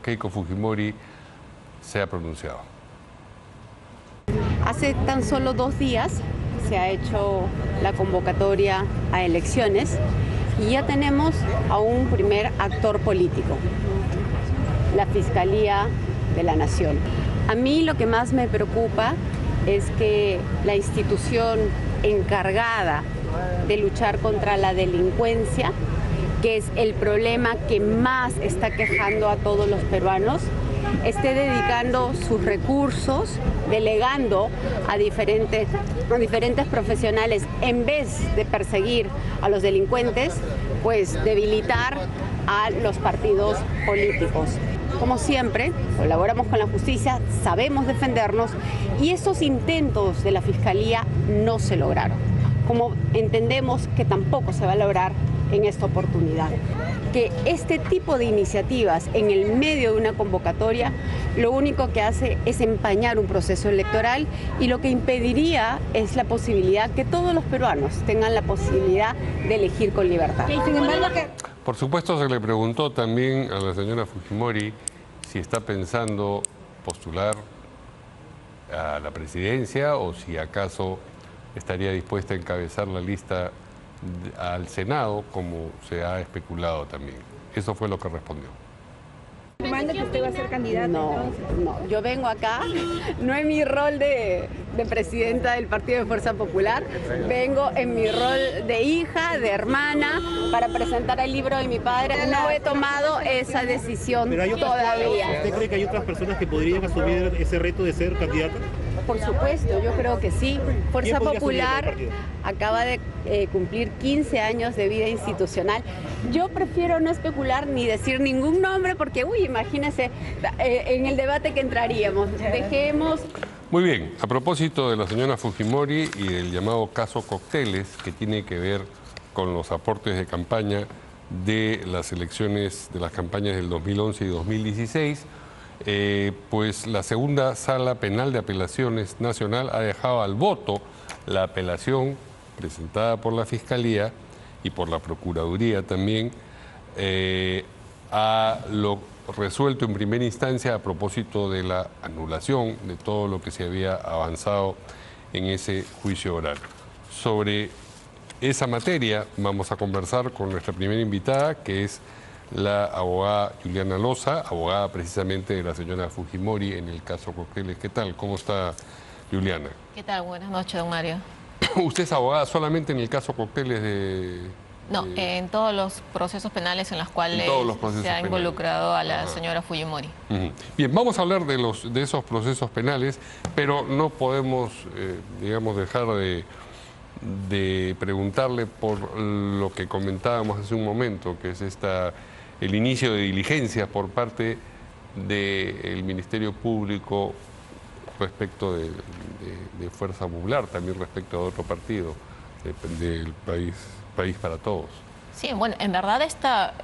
Keiko Fujimori se ha pronunciado. Hace tan solo 2 días se ha hecho la convocatoria a elecciones y ya tenemos a un primer actor político, la Fiscalía de la Nación. A mí lo que más me preocupa es que la institución encargada de luchar contra la delincuencia, que es el problema que más está quejando a todos los peruanos, esté dedicando sus recursos, delegando a diferentes profesionales, en vez de perseguir a los delincuentes, pues debilitar a los partidos políticos. Como siempre, colaboramos con la justicia, sabemos defendernos y esos intentos de la Fiscalía no se lograron, como entendemos que tampoco se va a lograr en esta oportunidad. Que este tipo de iniciativas en el medio de una convocatoria lo único que hace es empañar un proceso electoral y lo que impediría es la posibilidad que todos los peruanos tengan la posibilidad de elegir con libertad. Por supuesto, se le preguntó también a la señora Fujimori si está pensando postular a la presidencia o si acaso estaría dispuesta a encabezar la lista al Senado, como se ha especulado también. Eso fue lo que respondió. ¿Manda que usted va a ser candidata? No, yo vengo acá, no en mi rol de presidenta del Partido de Fuerza Popular, vengo en mi rol de hija, de hermana, para presentar el libro de mi padre. No he tomado esa decisión todavía. ¿Usted cree que hay otras personas que podrían asumir ese reto de ser candidata? Por supuesto, yo creo que sí. Fuerza Popular acaba de cumplir 15 años de vida institucional. Yo prefiero no especular ni decir ningún nombre porque, imagínense, en el debate que entraríamos. Dejemos... Muy bien, a propósito de la señora Fujimori y del llamado caso Cócteles, que tiene que ver con los aportes de campaña de las elecciones, de las campañas del 2011 y 2016, pues la segunda sala penal de apelaciones nacional ha dejado al voto la apelación presentada por la Fiscalía y por la Procuraduría también a lo resuelto en primera instancia a propósito de la anulación de todo lo que se había avanzado en ese juicio oral. Sobre esa materia vamos a conversar con nuestra primera invitada, que es la abogada Juliana Loza, abogada precisamente de la señora Fujimori en el caso Cócteles. ¿Qué tal? ¿Cómo está Juliana? ¿Qué tal? Buenas noches, don Mario. ¿Usted es abogada solamente en el caso Cócteles de...? No, en todos los procesos penales en los cuales se ha involucrado a la señora Fujimori. Bien, vamos a hablar de esos procesos penales, pero no podemos, digamos, dejar de preguntarle por lo que comentábamos hace un momento, que es el inicio de diligencias por parte del Ministerio Público respecto de Fuerza Popular, también respecto a otro partido del País para Todos. Sí, bueno, en verdad esta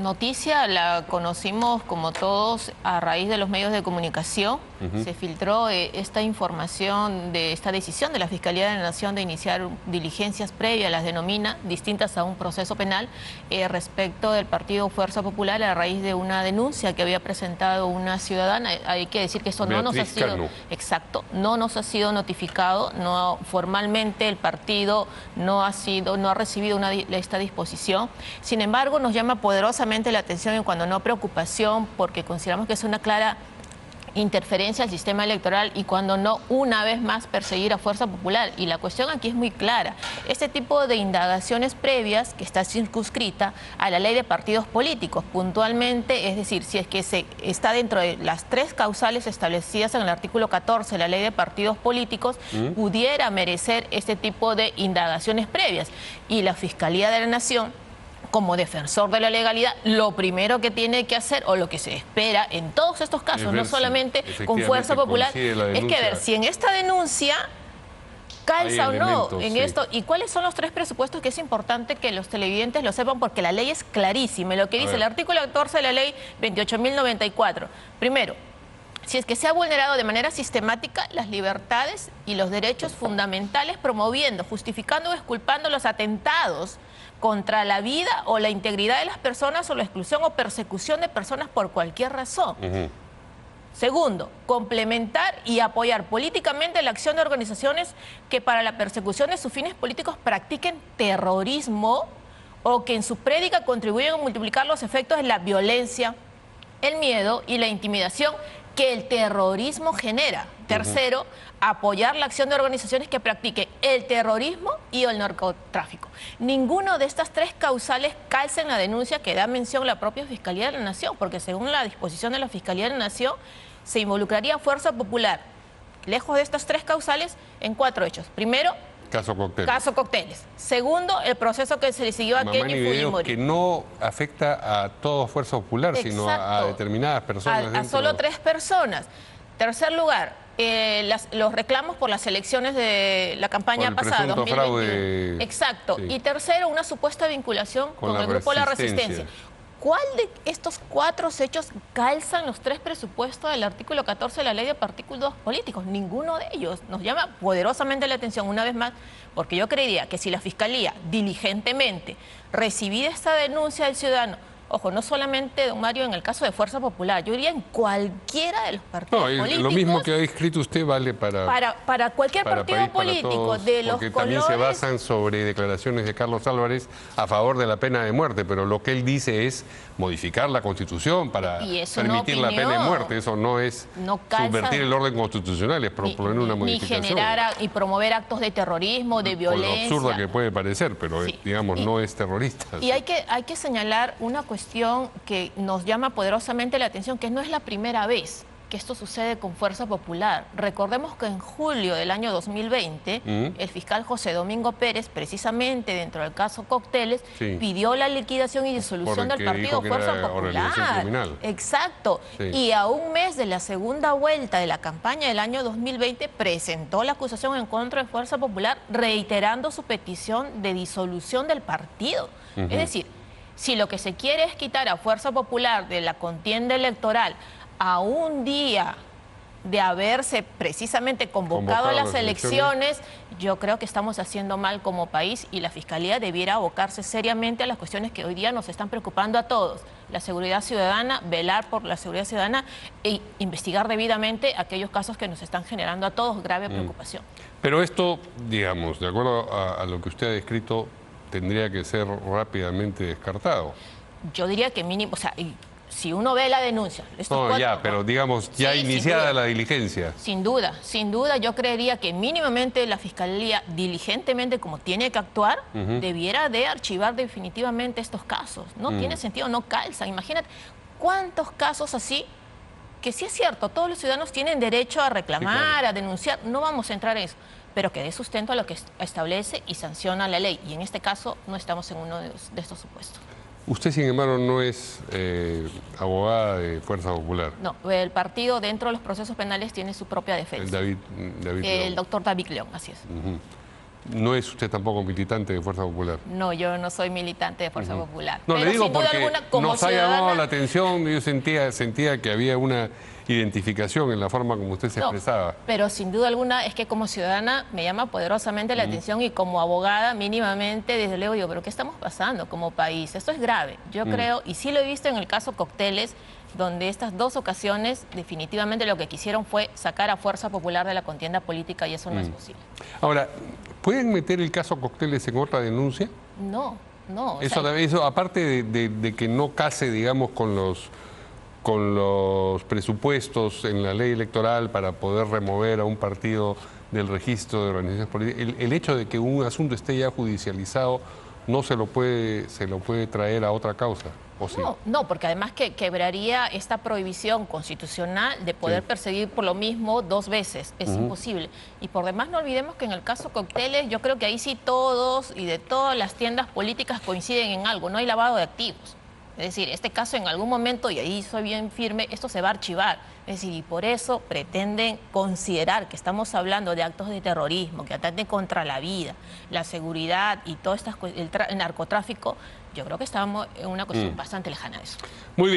noticia la conocimos como todos a raíz de los medios de comunicación. Se filtró esta información de esta decisión de la Fiscalía de la Nación de iniciar diligencias previas, las denomina, distintas a un proceso penal, respecto del Partido Fuerza Popular a raíz de una denuncia que había presentado una ciudadana. Hay que decir que eso no nos ha sido... Exacto, no nos ha sido notificado, no, formalmente el partido no ha recibido esta disposición. Sin embargo, nos llama poderosamente la atención y cuando no preocupación, porque consideramos que es una clara interferencia al sistema electoral y cuando no, una vez más, perseguir a Fuerza Popular. Y la cuestión aquí es muy clara. Este tipo de indagaciones previas que está circunscrita a la ley de partidos políticos, puntualmente, es decir, si es que está dentro de las 3 causales establecidas en el artículo 14 de la ley de partidos políticos, pudiera merecer este tipo de indagaciones previas. Y la Fiscalía de la Nación, como defensor de la legalidad, lo primero que tiene que hacer, o lo que se espera en todos estos casos, no solamente con Fuerza Popular, es que ver si en esta denuncia calza o no en esto, y cuáles son los 3 presupuestos, que es importante que los televidentes lo sepan, porque la ley es clarísima. Lo que dice el artículo 14 de la ley 28.094, primero, si es que se ha vulnerado de manera sistemática las libertades y los derechos fundamentales, promoviendo, justificando o exculpando los atentados contra la vida o la integridad de las personas o la exclusión o persecución de personas por cualquier razón. Segundo, complementar y apoyar políticamente la acción de organizaciones que para la persecución de sus fines políticos practiquen terrorismo o que en su prédica contribuyen a multiplicar los efectos de la violencia, el miedo y la intimidación que el terrorismo genera. Tercero, apoyar la acción de organizaciones que practiquen el terrorismo y el narcotráfico. Ninguno de estas tres causales calza en la denuncia que da mención la propia Fiscalía de la Nación, porque según la disposición de la Fiscalía de la Nación, se involucraría Fuerza Popular, lejos de estas tres causales, en 4 hechos. Primero, caso Cócteles. Caso Cócteles. Segundo, el proceso que se le siguió a Kenny Fujimori. Que no afecta a toda Fuerza Popular, sino a determinadas personas. A solo 3 personas. Tercer lugar, los reclamos por las elecciones de la campaña pasada, 2021. Fraude. Exacto. Sí. Y tercero, una supuesta vinculación con el grupo La Resistencia. ¿Cuál de estos 4 hechos calzan los 3 presupuestos del artículo 14 de la Ley de Partidos Políticos? Ninguno de ellos. Nos llama poderosamente la atención una vez más, porque yo creería que si la Fiscalía diligentemente recibida esta denuncia del ciudadano, ojo, no solamente, don Mario, en el caso de Fuerza Popular, yo diría en cualquiera de los partidos políticos. Lo mismo que ha escrito usted vale para cualquier partido político, todos, de los porque colores. También se basan sobre declaraciones de Carlos Álvarez a favor de la pena de muerte, pero lo que él dice es modificar la Constitución para permitir la pena de muerte. Eso no es subvertir el orden constitucional, es proponer una modificación. Ni generar y promover actos de terrorismo, de violencia. Con lo absurda que puede parecer, pero digamos, no es terrorista. Y hay que señalar una cuestión que nos llama poderosamente la atención, que no es la primera vez que esto sucede con Fuerza Popular. Recordemos que en julio del año 2020, el fiscal José Domingo Pérez, precisamente dentro del caso Cócteles, pidió la liquidación y disolución del partido Fuerza Popular. Exacto. Sí. Y a un mes de la segunda vuelta de la campaña del año 2020, presentó la acusación en contra de Fuerza Popular, reiterando su petición de disolución del partido. Es decir, si lo que se quiere es quitar a Fuerza Popular de la contienda electoral a un día de haberse precisamente convocado a las elecciones, yo creo que estamos haciendo mal como país y la Fiscalía debiera abocarse seriamente a las cuestiones que hoy día nos están preocupando a todos. La seguridad ciudadana, velar por la seguridad ciudadana e investigar debidamente aquellos casos que nos están generando a todos grave preocupación. Pero esto, digamos, de acuerdo a lo que usted ha descrito, tendría que ser rápidamente descartado. Yo diría que mínimo, o sea, si uno ve la denuncia... pero digamos, ya iniciada la diligencia. Sin duda, yo creería que mínimamente la Fiscalía, diligentemente como tiene que actuar, debiera de archivar definitivamente estos casos. No tiene sentido, no calzan. Imagínate cuántos casos así, que sí es cierto, todos los ciudadanos tienen derecho a reclamar, a denunciar, no vamos a entrar en eso, pero que dé sustento a lo que establece y sanciona la ley. Y en este caso no estamos en uno de estos supuestos. Usted, sin embargo, no es abogada de Fuerza Popular. No, el partido dentro de los procesos penales tiene su propia defensa. El doctor David León, así es. ¿No es usted tampoco militante de Fuerza Popular? No, yo no soy militante de Fuerza Popular. No, pero le digo porque alguna, como nos ha llamado la atención, yo sentía que había una identificación en la forma como usted se expresaba. Pero sin duda alguna es que como ciudadana me llama poderosamente la atención y como abogada mínimamente desde luego digo, pero ¿qué estamos pasando como país? Esto es grave. Yo creo, y sí lo he visto en el caso Cócteles, donde estas 2 ocasiones definitivamente lo que quisieron fue sacar a Fuerza Popular de la contienda política y eso no es posible. Ahora, ¿pueden meter el caso Cócteles en otra denuncia? No. Eso aparte de que no case, digamos, con los presupuestos en la ley electoral para poder remover a un partido del registro de organizaciones políticas, el hecho de que un asunto esté ya judicializado no se lo puede traer a otra causa, ¿o sí? No, porque además que quebraría esta prohibición constitucional de poder perseguir por lo mismo 2 veces. Es imposible. Y por demás no olvidemos que en el caso Cócteles yo creo que ahí sí todos y de todas las tiendas políticas coinciden en algo, no hay lavado de activos. Es decir, este caso en algún momento, y ahí soy bien firme, esto se va a archivar. Es decir, y por eso pretenden considerar que estamos hablando de actos de terrorismo, que atenten contra la vida, la seguridad y todo el narcotráfico. Yo creo que estamos en una cuestión bastante lejana de eso. Muy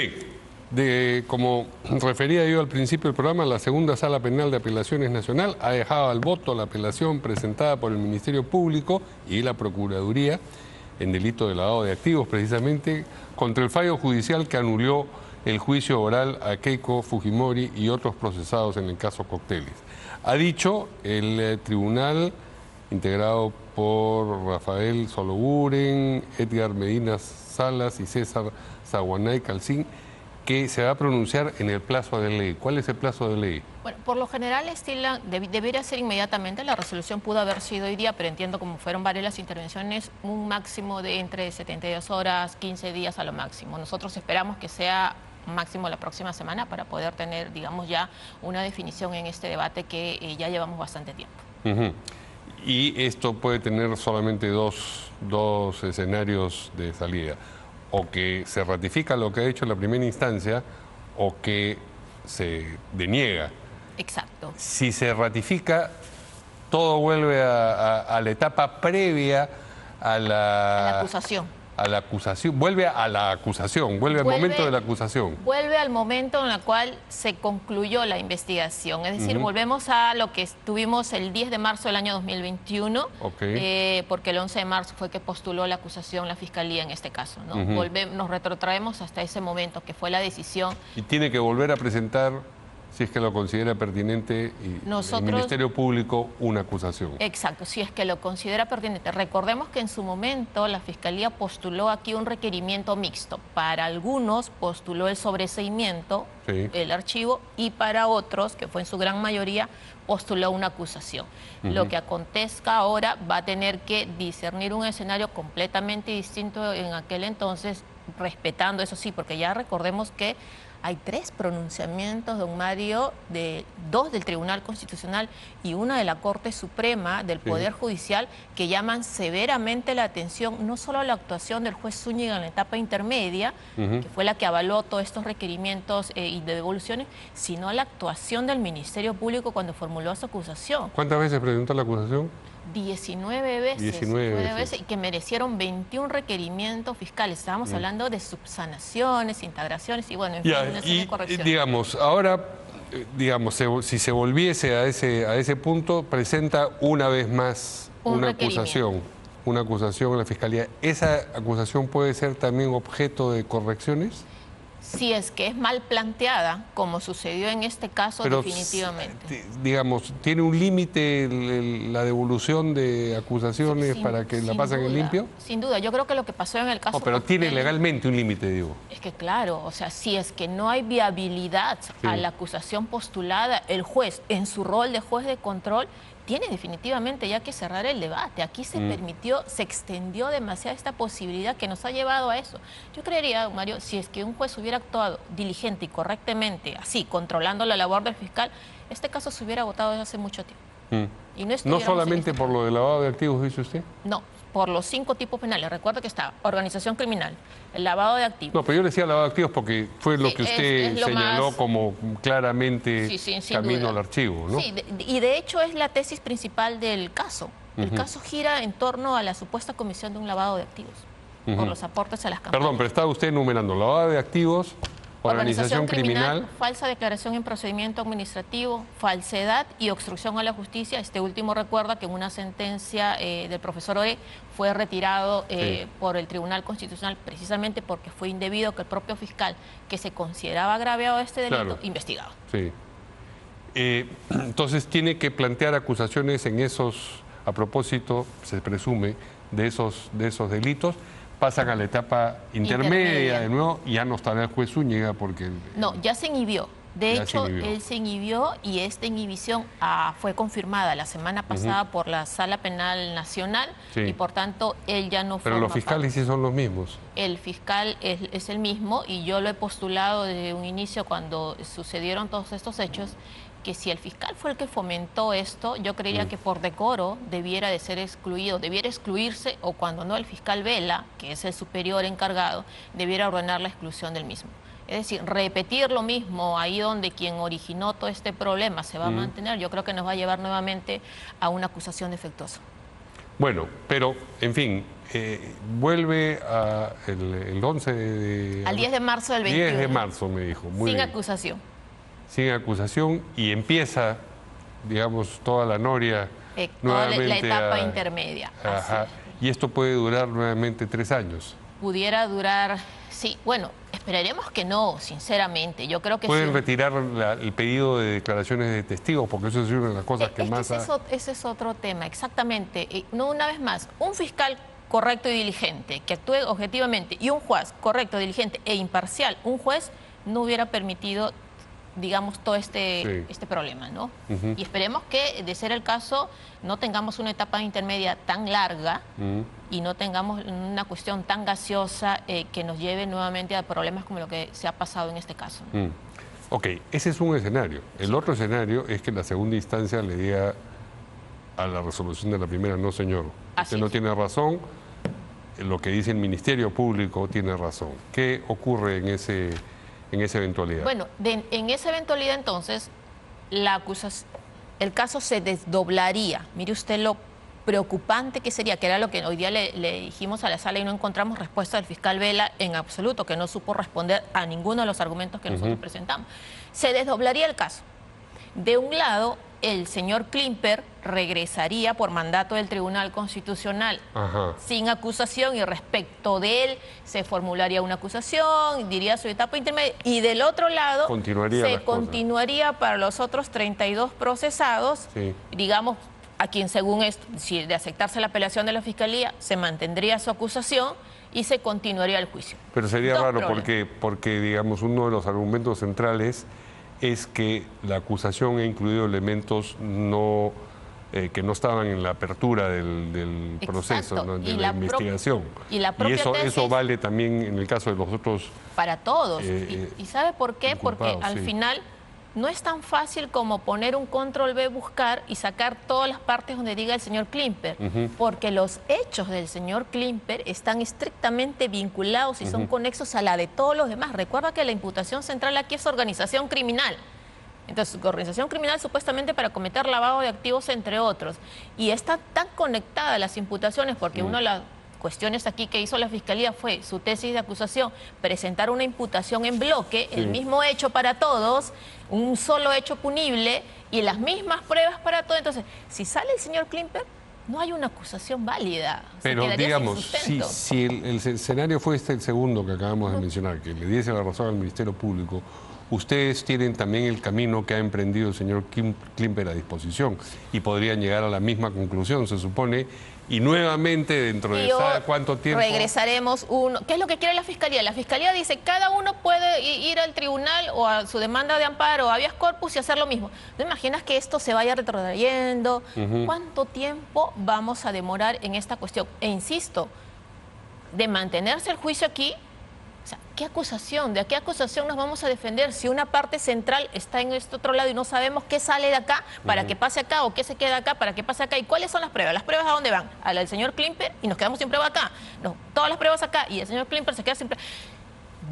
bien. Como refería yo al principio del programa, la segunda Sala Penal de Apelaciones Nacional ha dejado al voto la apelación presentada por el Ministerio Público y la Procuraduría en delito de lavado de activos, precisamente contra el fallo judicial que anuló el juicio oral a Keiko Fujimori y otros procesados en el caso Cocteles. Ha dicho el tribunal, integrado por Rafael Soloburen, Edgar Medina Salas y César Zaguanay Calcín, que se va a pronunciar en el plazo de ley. ¿Cuál es el plazo de ley? Bueno, por lo general, Estela, debería ser inmediatamente. La resolución pudo haber sido hoy día, pero entiendo como fueron varias las intervenciones, un máximo de entre 72 horas, 15 días a lo máximo. Nosotros esperamos que sea máximo la próxima semana para poder tener, digamos, ya una definición en este debate que ya llevamos bastante tiempo. Y esto puede tener solamente dos escenarios de salida. O que se ratifica lo que ha hecho en la primera instancia o que se deniega. Exacto. Si se ratifica, todo vuelve a la etapa previa a la acusación. A la acusación, vuelve a la acusación, vuelve al momento de la acusación. Vuelve al momento en el cual se concluyó la investigación. Es decir, volvemos a lo que tuvimos el 10 de marzo del año 2021, porque el 11 de marzo fue que postuló la acusación la Fiscalía en este caso, ¿no? Nos retrotraemos hasta ese momento, que fue la decisión. Y tiene que volver a presentar, si es que lo considera pertinente, el Ministerio Público una acusación. Exacto, si es que lo considera pertinente. Recordemos que en su momento la Fiscalía postuló aquí un requerimiento mixto. Para algunos postuló el sobreseimiento, el archivo, y para otros, que fue en su gran mayoría, postuló una acusación. Lo que acontezca ahora va a tener que discernir un escenario completamente distinto en aquel entonces, respetando eso sí, porque ya recordemos que hay 3 pronunciamientos, don Mario, 2 del Tribunal Constitucional y 1 de la Corte Suprema del Poder Judicial, que llaman severamente la atención no solo a la actuación del juez Zúñiga en la etapa intermedia, que fue la que avaló todos estos requerimientos y de devoluciones, sino a la actuación del Ministerio Público cuando formuló su acusación. ¿Cuántas veces presentó la acusación? 19 veces. 19 veces. Y que merecieron 21 requerimientos fiscales. Estábamos hablando de subsanaciones, integraciones y bueno, en fin, una serie de correcciones. Digamos, ahora, si se volviese a ese punto, presenta una vez más una acusación a la Fiscalía. ¿Esa acusación puede ser también objeto de correcciones? Si es que es mal planteada, como sucedió en este caso, pero, definitivamente. Digamos, ¿tiene un límite la devolución de acusaciones para que la pasen en limpio? Sin duda, yo creo que lo que pasó en el caso... No, pero tiene legalmente un límite, digo. Es que claro, o sea, si es que no hay viabilidad a la acusación postulada, el juez, en su rol de juez de control, tiene definitivamente ya que cerrar el debate. Aquí se permitió, se extendió demasiado esta posibilidad que nos ha llevado a eso. Yo creería, Mario, si es que un juez hubiera actuado diligente y correctamente, así, controlando la labor del fiscal, este caso se hubiera agotado desde hace mucho tiempo. Y no solamente por lo del lavado de activos, dice usted. No, por los 5 tipos penales. Recuerda que está organización criminal, el lavado de activos. No, pero yo le decía lavado de activos porque fue lo que usted señaló como claramente camino al archivo, ¿no? Sí, y de hecho es la tesis principal del caso. El caso gira en torno a la supuesta comisión de un lavado de activos por los aportes a las campañas. Perdón, pero estaba usted enumerando lavado de activos, organización criminal, falsa declaración en procedimiento administrativo, falsedad y obstrucción a la justicia. Este último recuerda que en una sentencia del profesor Oré fue retirado por el Tribunal Constitucional precisamente porque fue indebido que el propio fiscal, que se consideraba agraviado de este delito, investigado. Sí. Entonces tiene que plantear acusaciones en esos, a propósito, se presume, de esos delitos. Pasan a la etapa intermedia de nuevo y ya no estará el juez Zúñiga porque... No, ya se inhibió. De hecho, él se inhibió y esta inhibición fue confirmada la semana pasada por la Sala Penal Nacional y por tanto él ya no Pero los fiscales sí son los mismos. El fiscal es el mismo y yo lo he postulado desde un inicio cuando sucedieron todos estos hechos, que si el fiscal fue el que fomentó esto, yo creería que por decoro debiera de ser excluido, debiera excluirse o cuando no el fiscal Vela, que es el superior encargado, debiera ordenar la exclusión del mismo. Es decir, repetir lo mismo ahí donde quien originó todo este problema se va a mantener, yo creo que nos va a llevar nuevamente a una acusación defectuosa. Bueno, pero, en fin, vuelve el 11 de... Al 10 de marzo del 21. 10 de marzo, me dijo. Muy sin bien. acusación. Sin acusación y empieza, digamos, toda la noria nuevamente la etapa intermedia. Ajá. y esto puede durar nuevamente 3 años. Pudiera durar, sí, bueno, esperaremos que no, sinceramente. Yo creo que pueden sí. retirar el pedido de declaraciones de testigos, porque eso es una de las cosas que más... Ese es otro tema, exactamente. No, una vez más, un fiscal correcto y diligente, que actúe objetivamente, y un juez correcto, diligente e imparcial, un juez no hubiera permitido, digamos, todo este problema, ¿no? Y esperemos que, de ser el caso, no tengamos una etapa intermedia tan larga y no tengamos una cuestión tan gaseosa que nos lleve nuevamente a problemas como lo que se ha pasado en este caso. Ok, ese es un escenario. El otro escenario es que la segunda instancia le diga a la resolución de la primera, no señor, usted no tiene razón, lo que dice el Ministerio Público tiene razón. ¿Qué ocurre en esa eventualidad? Bueno, en esa eventualidad entonces, el caso se desdoblaría. Mire usted lo preocupante que sería, que era lo que hoy día le dijimos a la sala y no encontramos respuesta del fiscal Vela en absoluto, que no supo responder a ninguno de los argumentos que nosotros presentamos. Se desdoblaría el caso. De un lado, el señor Klimper regresaría por mandato del Tribunal Constitucional sin acusación, y respecto de él se formularía una acusación, diría su etapa intermedia, y del otro lado continuaría para los otros 32 procesados, digamos, a quien según esto, si de aceptarse la apelación de la Fiscalía, se mantendría su acusación y se continuaría el juicio. Pero sería raro porque, digamos, uno de los argumentos centrales es que la acusación ha incluido elementos que no estaban en la apertura del proceso, ¿no? de la investigación. Y eso vale también en el caso de los otros... Para todos. ¿Y sabe por qué? Porque al final no es tan fácil como poner un control B, buscar y sacar todas las partes donde diga el señor Klimper, porque los hechos del señor Klimper están estrictamente vinculados y son conexos a la de todos los demás. Recuerda que la imputación central aquí es organización criminal. Entonces, organización criminal supuestamente para cometer lavado de activos, entre otros. Y está tan conectada las imputaciones, porque una de las cuestiones aquí que hizo la Fiscalía fue su tesis de acusación, presentar una imputación en bloque, el mismo hecho para todos, un solo hecho punible y las mismas pruebas para todos. Entonces, si sale el señor Klimper, no hay una acusación válida. Pero digamos, si el escenario fue el segundo que acabamos de mencionar, que le diese la razón al Ministerio Público, ustedes tienen también el camino que ha emprendido el señor Klimper a disposición y podrían llegar a la misma conclusión, se supone, y nuevamente dentro de ¿sabe cuánto tiempo? Regresaremos ¿Qué es lo que quiere la Fiscalía? La Fiscalía dice cada uno puede ir al tribunal o a su demanda de amparo o habeas corpus y hacer lo mismo. ¿No imaginas que esto se vaya retrotrayendo? ¿Cuánto tiempo vamos a demorar en esta cuestión? E insisto, de mantenerse el juicio aquí, o sea, ¿qué acusación? ¿De qué acusación nos vamos a defender si una parte central está en este otro lado y no sabemos qué sale de acá para que pase acá o qué se queda acá para que pase acá? ¿Y cuáles son las pruebas? ¿Las pruebas a dónde van? A la del señor Klimper y nos quedamos sin prueba acá. No, todas las pruebas acá y el señor Klimper se queda sin prueba.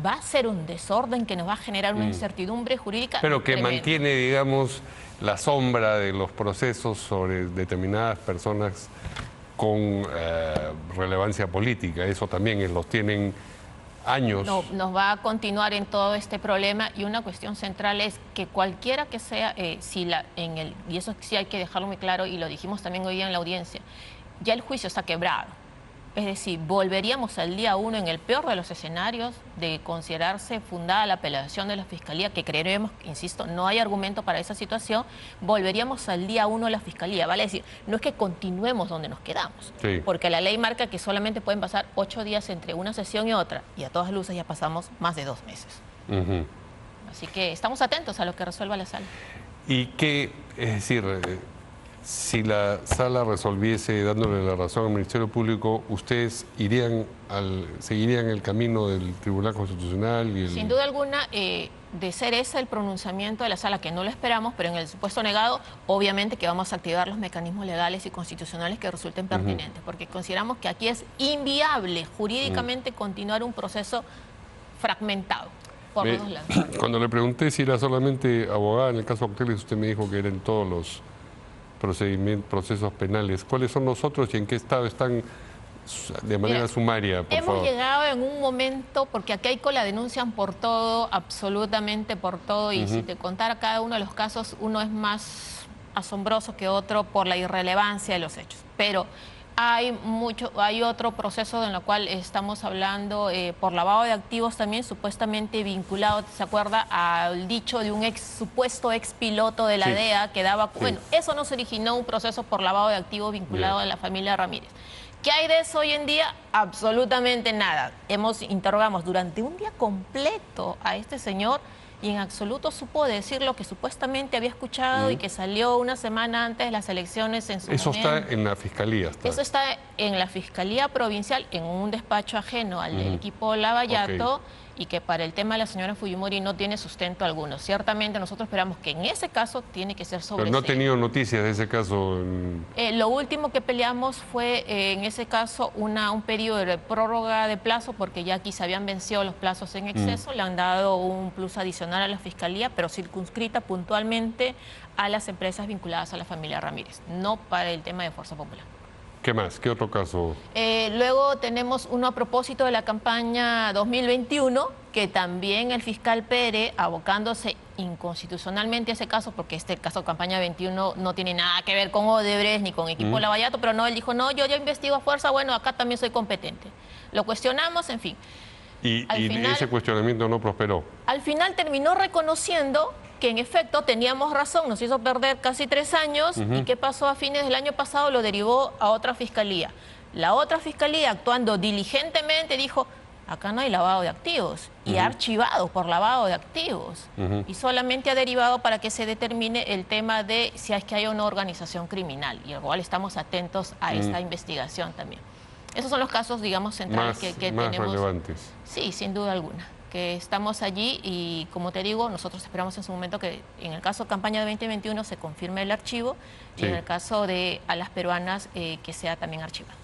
Va a ser un desorden que nos va a generar una incertidumbre jurídica pero que tremenda. Mantiene, digamos, la sombra de los procesos sobre determinadas personas con relevancia política. Eso también los tienen años. No, nos va a continuar en todo este problema, y una cuestión central es que cualquiera que sea, y eso sí hay que dejarlo muy claro, y lo dijimos también hoy día en la audiencia, ya el juicio está quebrado. Es decir, volveríamos al día 1 en el peor de los escenarios de considerarse fundada la apelación de la Fiscalía, que creeremos, insisto, no hay argumento para esa situación, volveríamos al día 1 de la Fiscalía. Vale decir, no es que continuemos donde nos quedamos, porque la ley marca que solamente pueden pasar 8 días entre una sesión y otra, y a todas luces ya pasamos más de 2 meses. Así que estamos atentos a lo que resuelva la sala. Y que, es decir... si la sala resolviese dándole la razón al Ministerio Público, ¿ustedes seguirían el camino del Tribunal Constitucional? Sin duda alguna, de ser ese el pronunciamiento de la sala, que no lo esperamos, pero en el supuesto negado, obviamente que vamos a activar los mecanismos legales y constitucionales que resulten pertinentes, porque consideramos que aquí es inviable jurídicamente continuar un proceso fragmentado por los dos lados. Cuando le pregunté si era solamente abogada en el caso Octeles, usted me dijo que eran todos los procesos penales. ¿Cuáles son los otros y en qué estado están de manera sumaria, por favor? Hemos llegado en un momento, porque aquí hay la denuncian por todo, absolutamente por todo, y si te contara cada uno de los casos, uno es más asombroso que otro por la irrelevancia de los hechos. Pero Hay otro proceso en el cual estamos hablando por lavado de activos también, supuestamente vinculado, ¿se acuerda?, al dicho de un supuesto ex piloto de la Sí. DEA que daba... Sí. Bueno, eso nos originó un proceso por lavado de activos vinculado a la familia Ramírez. ¿Qué hay de eso hoy en día? Absolutamente nada. Interrogamos durante un día completo a este señor y en absoluto supo decir lo que supuestamente había escuchado y que salió una semana antes de las elecciones en su Eso momento. está en la Fiscalía. Eso está en la Fiscalía Provincial, en un despacho ajeno al del equipo Lavallato, y que para el tema de la señora Fujimori no tiene sustento alguno. Ciertamente nosotros esperamos que en ese caso tiene que ser Pero no he tenido noticias de ese caso. Lo último que peleamos fue en ese caso un periodo de prórroga de plazo, porque ya aquí se habían vencido los plazos en exceso, le han dado un plus adicional a la Fiscalía, pero circunscrita puntualmente a las empresas vinculadas a la familia Ramírez, no para el tema de Fuerza Popular. ¿Qué más? ¿Qué otro caso? Luego tenemos uno a propósito de la campaña 2021, que también el fiscal Pérez, abocándose inconstitucionalmente a ese caso, porque este caso de campaña 21 no tiene nada que ver con Odebrecht ni con equipo Lavallato, pero no, él dijo, no, yo ya investigo a fuerza, bueno, acá también soy competente. Lo cuestionamos, en fin. Y final, ese cuestionamiento no prosperó. Al final terminó reconociendo que en efecto teníamos razón, nos hizo perder casi 3 años y ¿qué pasó a fines del año pasado? Lo derivó a otra fiscalía. La otra fiscalía, actuando diligentemente, dijo, acá no hay lavado de activos y ha archivado por lavado de activos y solamente ha derivado para que se determine el tema de si es que hay una organización criminal, y igual estamos atentos a esta investigación también. Esos son los casos, digamos, centrales que más tenemos. relevantes. Sí, sin duda alguna, que estamos allí y, como te digo, nosotros esperamos en su momento que en el caso de campaña de 2021 se confirme el archivo y en el caso de a las peruanas que sea también archivado.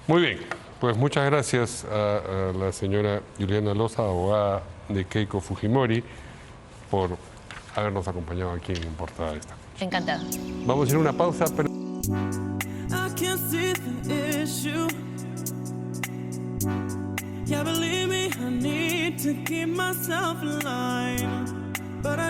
Muy bien, pues muchas gracias a la señora Juliana Loza, abogada de Keiko Fujimori, por habernos acompañado aquí en Portada de esta noche. Encantada. Vamos a ir a una pausa, pero... Yeah, believe me, I need to keep myself in line. But I